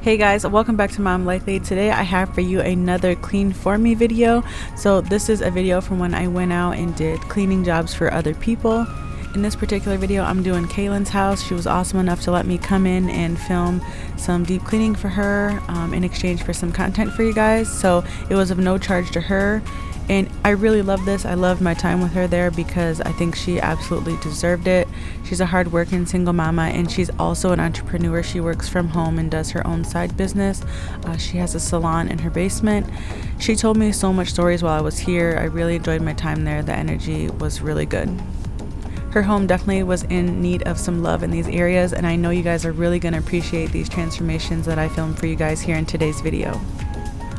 Hey guys, welcome back to Mom Likely. Today I have for you another clean for me video. So this is a video from when I went out and did cleaning jobs for other people. In this particular video I'm doing Kaylin's house. She was awesome enough to let me come in and film some deep cleaning for her in exchange for some content for you guys. So it was of no charge to her. And I really love this. I loved my time with her there because I think she absolutely deserved it. She's a hardworking single mama and she's also an entrepreneur. She works from home and does her own side business. She has a salon in her basement. She told me so much stories while I was here. I really enjoyed my time there. The energy was really good. Her home definitely was in need of some love in these areas, and I know you guys are really going to appreciate these transformations that I filmed for you guys here in today's video.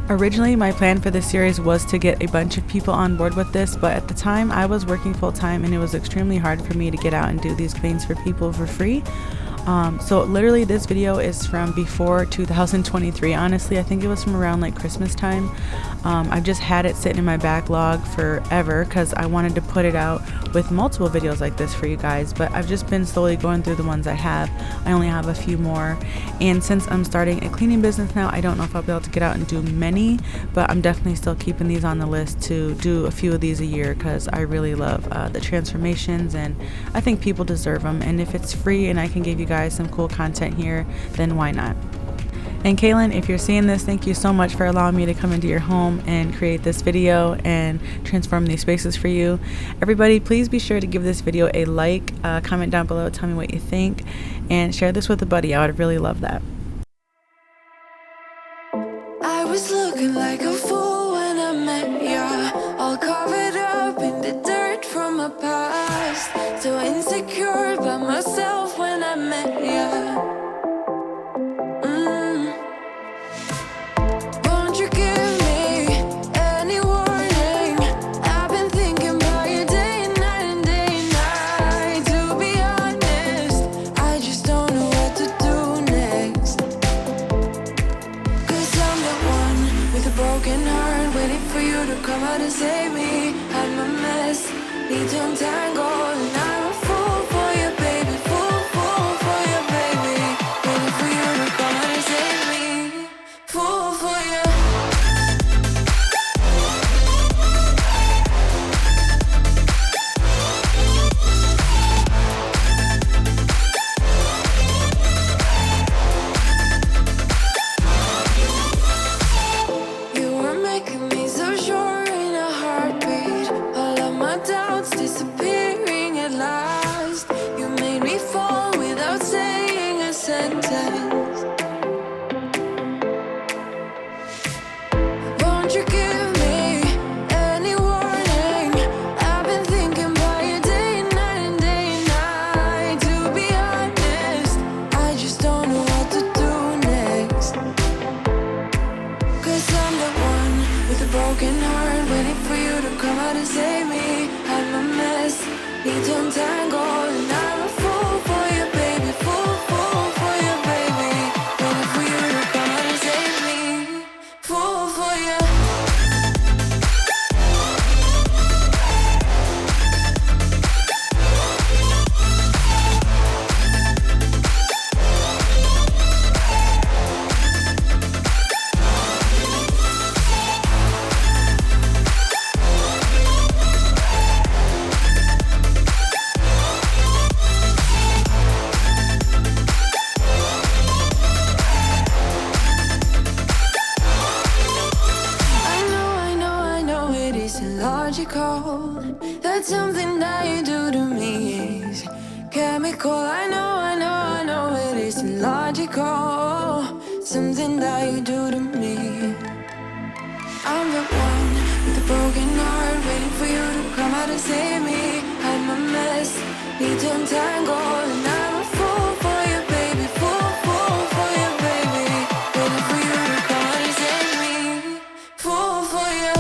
Originally, my plan for this series was to get a bunch of people on board with this, but at the time I was working full-time and it was extremely hard for me to get out and do these cleans for people for free. So literally this video is from before 2023. Honestly, I think it was from around like Christmas time. I've just had it sitting in my backlog forever because I wanted to put it out with multiple videos like this for you guys, but I've just been slowly going through the ones I have. I only have a few more, and since I'm starting a cleaning business now, I don't know if I'll be able to get out and do many, but I'm definitely still keeping these on the list to do a few of these a year because I really love the transformations and I think people deserve them, and if it's free and I can give you guys some cool content here, then why not? And Kaylin, if you're seeing this, thank you so much for allowing me to come into your home and create this video and transform these spaces for you. Everybody, please be sure to give this video a like, comment down below, tell me what you think, and share this with a buddy. I would really love that. I was looking like a fool when I met ya, all covered up in the dirt from my past, so insecure by myself when I met ya. Won't you give me any warning? I've been thinking about you day and night and day and night. To be honest, I just don't know what to do next. 'Cause I'm the one with a broken heart, waiting for you to come out and save me. I'm a mess, need to untangle, and I'm a fool for you, baby. Fool for you, baby. Waiting for you to come out and save me. Fool for you. You were making me so sure in a heartbeat. All of my doubts disappearing at last. You made me fall without saying a sentence. Won't you give me any warning? I've been thinking about you day and night and day and night. To be honest, I just don't know what to do next. 'Cause I'm the one with a broken heart, waiting for you to come out and save me. I'm a mess, need to untangle, and I'm a fool for you, baby. Fool for you, baby. Waiting for you to come out and save me. Fool for you. I know it isn't logical. That's something that you do to me is chemical. I know it isn't logical. Something that you do to me. I'm the one with a broken heart, waiting for you to come out and save me. I'm a mess, need to untangle, and I'm a fool for you, baby. Fool for you, baby. Waiting for you to come out and save me. Fool for you.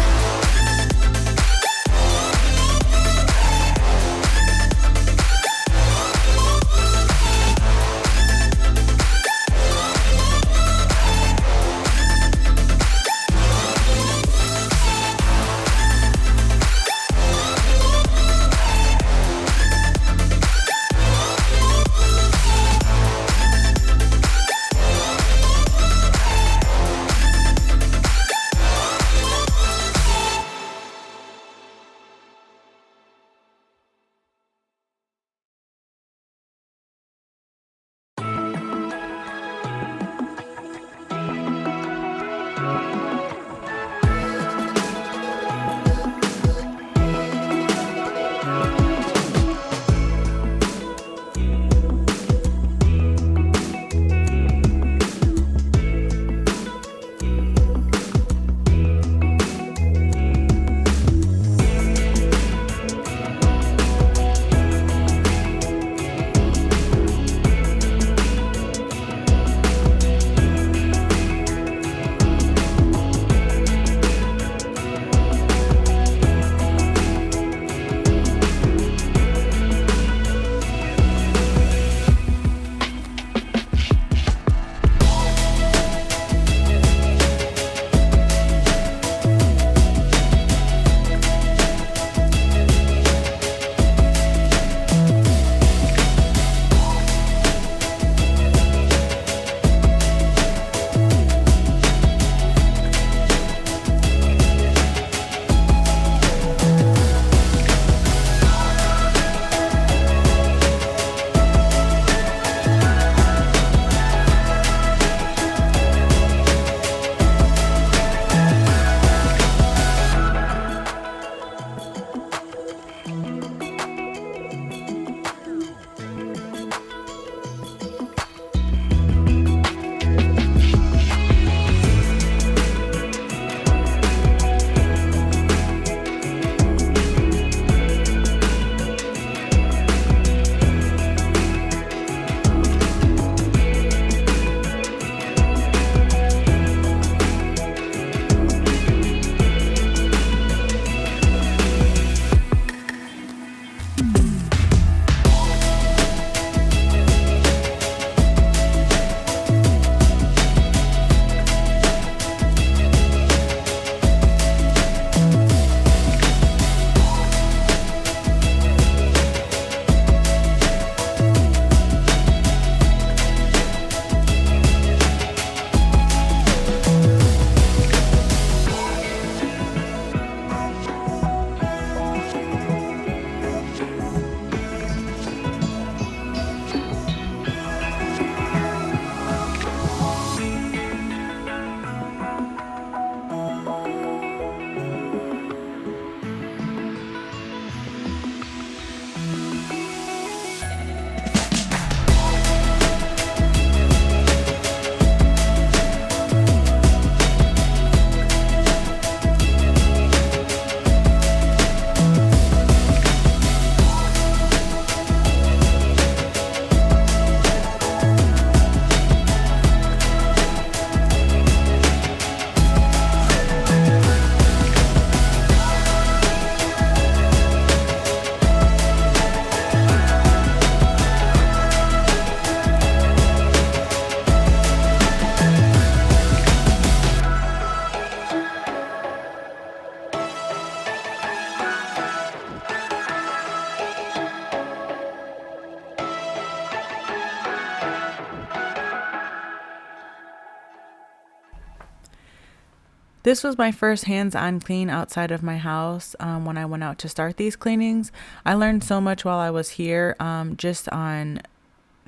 This was my first hands-on clean outside of my house when I went out to start these cleanings. I learned so much while I was here, just on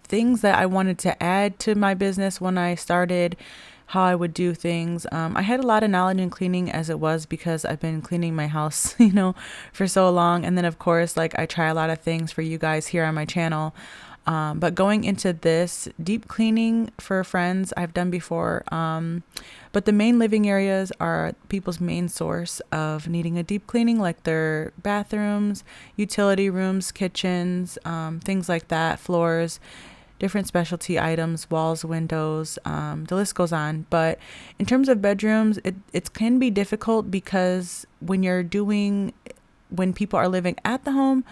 things that I wanted to add to my business when I started, how I would do things. I had a lot of knowledge in cleaning as it was because I've been cleaning my house, for so long. And then of course, like I try a lot of things for you guys here on my channel. But going into this deep cleaning for friends, I've done before. But the main living areas are people's main source of needing a deep cleaning, like their bathrooms, utility rooms, kitchens, things like that, floors, different specialty items, walls, windows, the list goes on. But in terms of bedrooms, it can be difficult because when people are living at the home,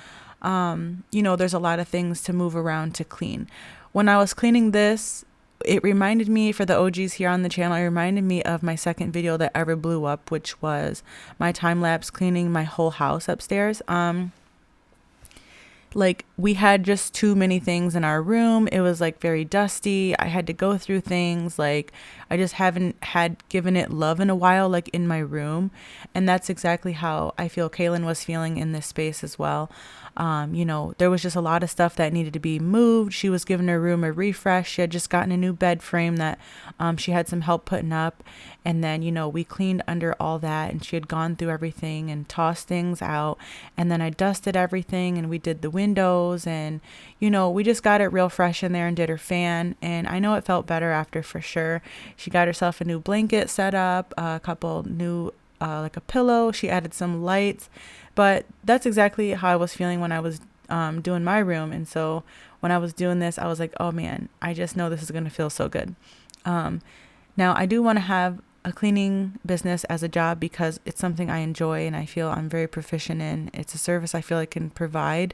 there's a lot of things to move around to clean. When I was cleaning this, it reminded me, for the OGs here on the channel, it reminded me of my second video that ever blew up, which was my time lapse cleaning my whole house upstairs. Like we had just too many things in our room. It was like very dusty. I had to go through things. Like I just haven't had given it love in a while, like in my room. And that's exactly how I feel Kaylin was feeling in this space as well. There was just a lot of stuff that needed to be moved. She was giving her room a refresh. She had just gotten a new bed frame that she had some help putting up. And then, we cleaned under all that, and she had gone through everything and tossed things out. And then I dusted everything, and we did the windows, and, we just got it real fresh in there and did her fan. And I know it felt better after for sure. She got herself a new blanket set up, a couple new, like a pillow. She added some lights. But that's exactly how I was feeling when I was doing my room. And so when I was doing this, I was like, oh man, I just know this is going to feel so good. Now, I do want to have a cleaning business as a job because it's something I enjoy and I feel I'm very proficient in. It's a service I feel I can provide.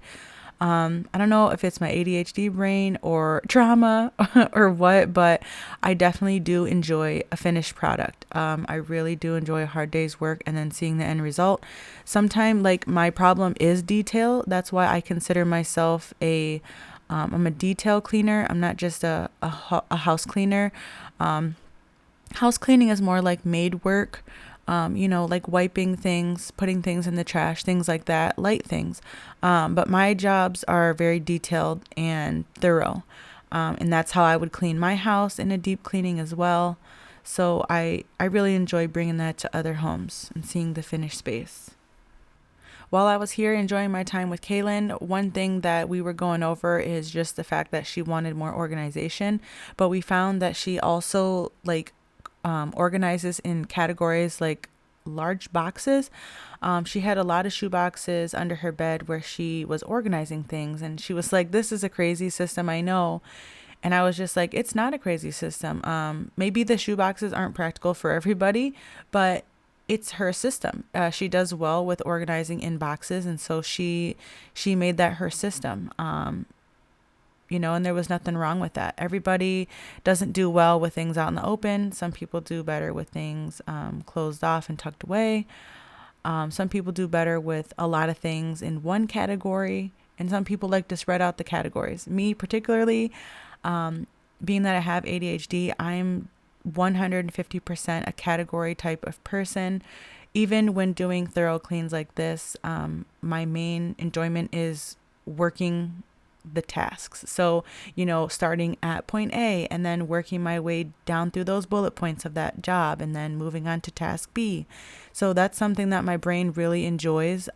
I don't know if it's my ADHD brain or trauma or what, but I definitely do enjoy a finished product. I really do enjoy a hard day's work and then seeing the end result. Sometimes, like, my problem is detail. That's why I consider myself I'm a detail cleaner. I'm not just a house cleaner. House cleaning is more like maid work. Like wiping things, putting things in the trash, things like that, light things. But my jobs are very detailed and thorough. And that's how I would clean my house in a deep cleaning as well. So I really enjoy bringing that to other homes and seeing the finished space. While I was here enjoying my time with Kaylin, one thing that we were going over is just the fact that she wanted more organization. But we found that she also organizes in categories like large boxes. She had a lot of shoe boxes under her bed where she was organizing things, and she was like, this is a crazy system, I know. And I was just like, it's not a crazy system. Maybe the shoe boxes aren't practical for everybody, but it's her system. She does well with organizing in boxes, and so she made that her system. And there was nothing wrong with that. Everybody doesn't do well with things out in the open. Some people do better with things closed off and tucked away. Some people do better with a lot of things in one category, and some people like to spread out the categories. Me particularly, being that I have ADHD, I'm 150% a category type of person. Even when doing thorough cleans like this, my main enjoyment is working the tasks. So, starting at point A and then working my way down through those bullet points of that job and then moving on to task B. So that's something that my brain really enjoys.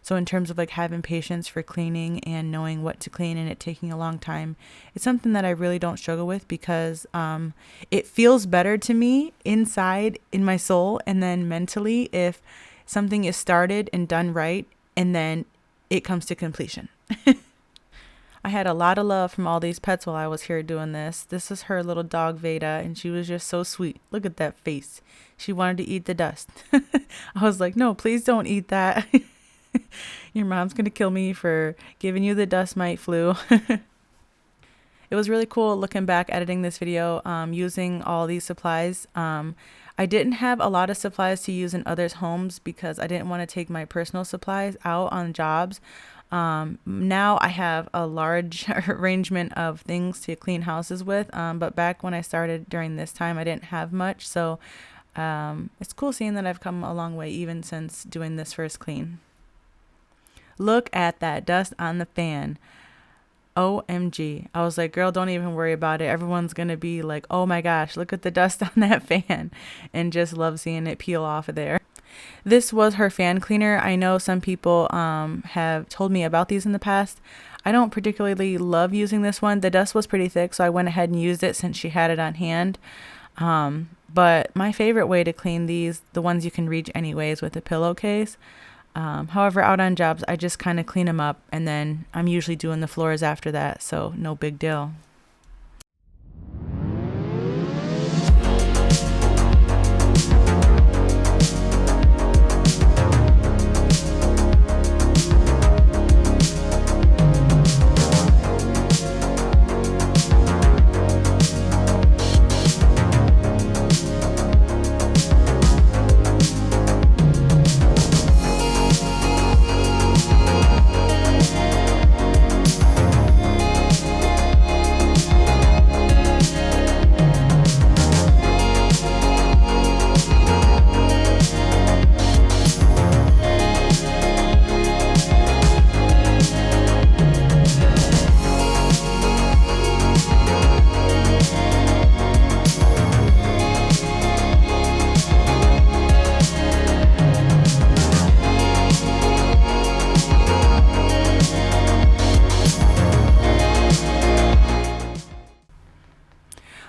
So in terms of like having patience for cleaning and knowing what to clean and it taking a long time, it's something that I really don't struggle with because it feels better to me inside in my soul and then mentally if something is started and done right and then it comes to completion. I had a lot of love from all these pets while I was here doing this. This is her little dog, Veda, and she was just so sweet. Look at that face. She wanted to eat the dust. I was like, no, please don't eat that. Your mom's going to kill me for giving you the dust mite flu. It was really cool looking back, editing this video, using all these supplies. I didn't have a lot of supplies to use in others' homes because I didn't want to take my personal supplies out on jobs. Now I have a large arrangement of things to clean houses with. But back when I started during this time, I didn't have much. So it's cool seeing that I've come a long way even since doing this first clean. Look at that dust on the fan. OMG. I was like, girl, don't even worry about it. Everyone's going to be like, oh my gosh, look at the dust on that fan, and just love seeing it peel off of there. This was her fan cleaner. I know some people have told me about these in the past. I don't particularly love using this one. The dust was pretty thick, so I went ahead and used it since she had it on hand. But my favorite way to clean these, the ones you can reach anyways with a pillowcase. However, out on jobs, I just kind of clean them up, and then I'm usually doing the floors after that, so no big deal.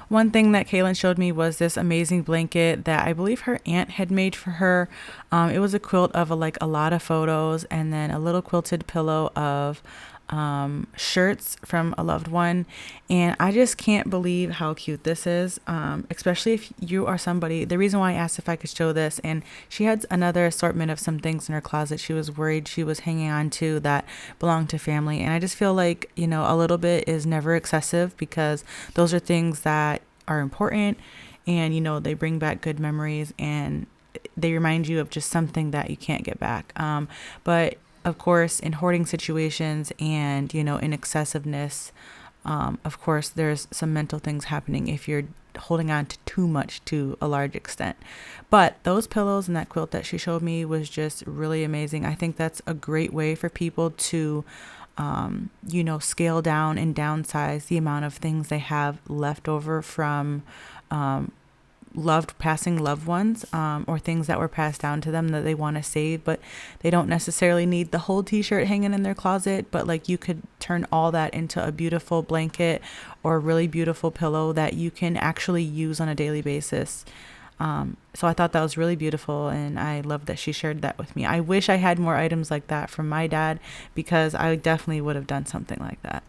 One thing that Kaylin showed me was this amazing blanket that I believe her aunt had made for her. It was a quilt of a lot of photos, and then a little quilted pillow of shirts from a loved one. And I just can't believe how cute this is, especially if you are somebody. The reason why I asked if I could show this, and she had another assortment of some things in her closet she was worried she was hanging on to that belonged to family. And I just feel like, you know, a little bit is never excessive, because those are things that are important, and you know, they bring back good memories, and they remind you of just something that you can't get back. But of course, in hoarding situations and, you know, in excessiveness, of course, there's some mental things happening if you're holding on to too much to a large extent. But those pillows and that quilt that she showed me was just really amazing. I think that's a great way for people to you know, scale down and downsize the amount of things they have left over from passing loved ones, or things that were passed down to them that they want to save, but they don't necessarily need the whole t-shirt hanging in their closet. But like, you could turn all that into a beautiful blanket or a really beautiful pillow that you can actually use on a daily basis. So I thought that was really beautiful, and I love that she shared that with me. I wish I had more items like that from my dad, because I definitely would have done something like that.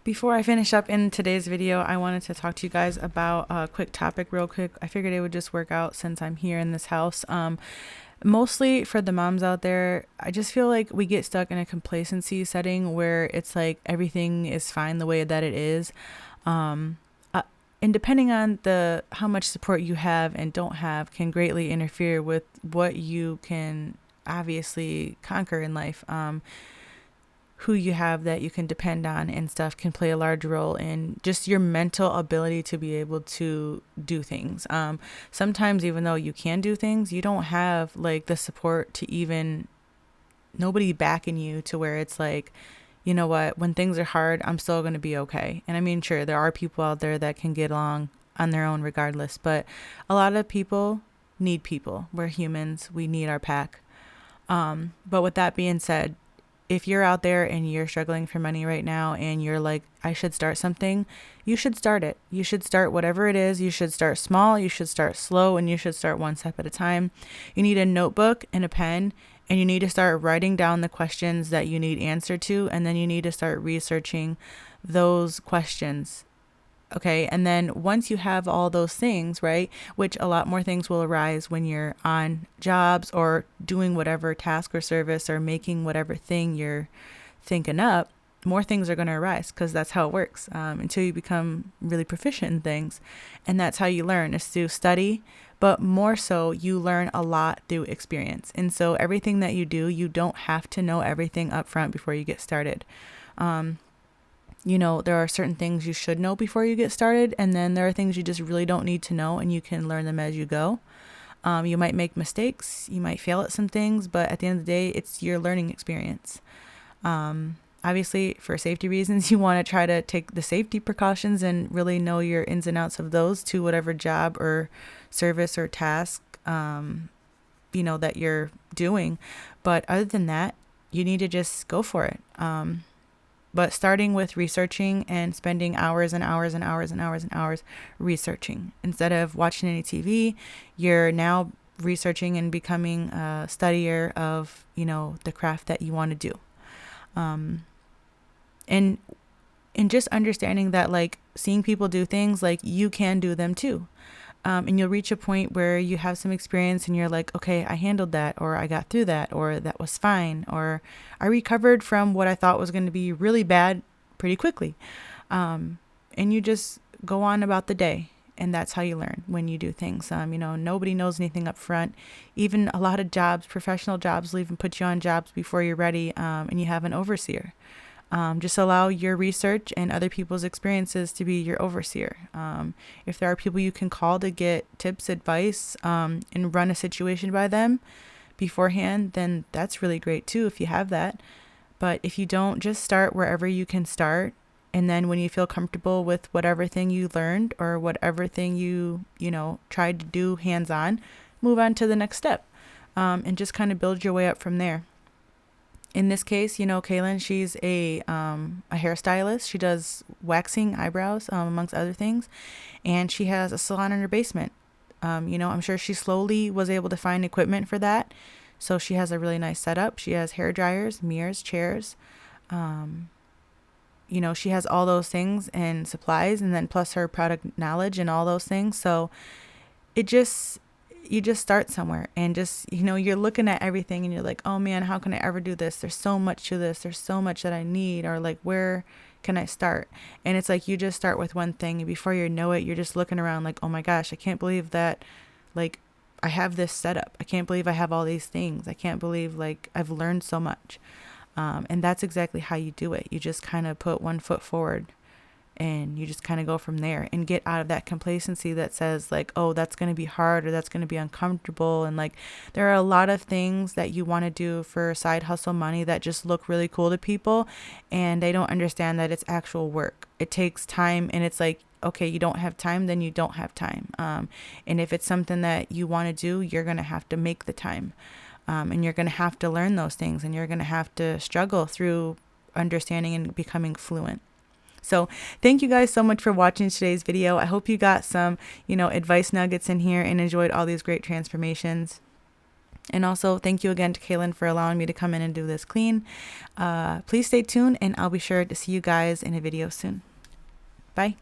Before I finish up in today's video, I wanted to talk to you guys about a quick topic real quick. I figured it would just work out since I'm here in this house. Mostly for the moms out there, I just feel like we get stuck in a complacency setting where it's like everything is fine the way that it is. And depending on how much support you have and don't have can greatly interfere with what you can obviously conquer in life. Who you have that you can depend on and stuff can play a large role in just your mental ability to be able to do things. Sometimes even though you can do things, you don't have like the support to even nobody backing you to where it's like, you know what, when things are hard, I'm still going to be okay. And I mean, sure, there are people out there that can get along on their own regardless, but a lot of people need people. We're humans. We need our pack. But with that being said, if you're out there and you're struggling for money right now and you're like, I should start something, you should start it. You should start whatever it is. You should start small, you should start slow, and you should start one step at a time. You need a notebook and a pen, and you need to start writing down the questions that you need answer to, and then you need to start researching those questions. Okay, and then once you have all those things, right, which a lot more things will arise when you're on jobs or doing whatever task or service or making whatever thing you're thinking up, more things are going to arise because that's how it works until you become really proficient in things. And that's how you learn, is through study, but more so you learn a lot through experience. And so everything that you do, you don't have to know everything up front before you get started. You know, there are certain things you should know before you get started, and then there are things you just really don't need to know, and you can learn them as you go. You might make mistakes, you might fail at some things, but at the end of the day, it's your learning experience. Obviously, for safety reasons, you want to try to take the safety precautions and really know your ins and outs of those to whatever job or service or task, that you're doing. But other than that, you need to just go for it. But starting with researching and spending hours and hours and hours and hours and hours researching. Instead of watching any TV, you're now researching and becoming a studier of, the craft that you want to do. And just understanding that, like, seeing people do things, like, you can do them too. And you'll reach a point where you have some experience and you're like, okay, I handled that, or I got through that, or that was fine, or I recovered from what I thought was going to be really bad pretty quickly. And you just go on about the day. And that's how you learn when you do things. Nobody knows anything up front. Even a lot of jobs, professional jobs, will even put you on jobs before you're ready, and you have an overseer. Just allow your research and other people's experiences to be your overseer. If there are people you can call to get tips, advice, and run a situation by them beforehand, then that's really great too if you have that. But if you don't, just start wherever you can start. And then when you feel comfortable with whatever thing you learned or whatever thing you tried to do hands-on, move on to the next step, and just kind of build your way up from there. In this case, Kaylin, she's a hairstylist. She does waxing eyebrows, amongst other things. And she has a salon in her basement. I'm sure she slowly was able to find equipment for that. So she has a really nice setup. She has hair dryers, mirrors, chairs. She has all those things and supplies, and then plus her product knowledge and all those things. So you just start somewhere, and just, you're looking at everything and you're like, oh man, how can I ever do this? There's so much to this. There's so much that I need, or like, where can I start? And it's like, you just start with one thing, and before you know it, you're just looking around like, oh my gosh, I can't believe that, like, I have this setup. I can't believe I have all these things. I can't believe, like, I've learned so much. And that's exactly how you do it. You just kind of put one foot forward, and you just kind of go from there and get out of that complacency that says, like, oh, that's going to be hard, or that's going to be uncomfortable. And like, there are a lot of things that you want to do for side hustle money that just look really cool to people, and they don't understand that it's actual work. It takes time, and it's like, okay, you don't have time, then you don't have time. And if it's something that you want to do, you're going to have to make the time. And you're going to have to learn those things, and you're going to have to struggle through understanding and becoming fluent. So thank you guys so much for watching today's video. I hope you got some, advice nuggets in here and enjoyed all these great transformations. And also thank you again to Kaylin for allowing me to come in and do this clean. Please stay tuned, and I'll be sure to see you guys in a video soon. Bye.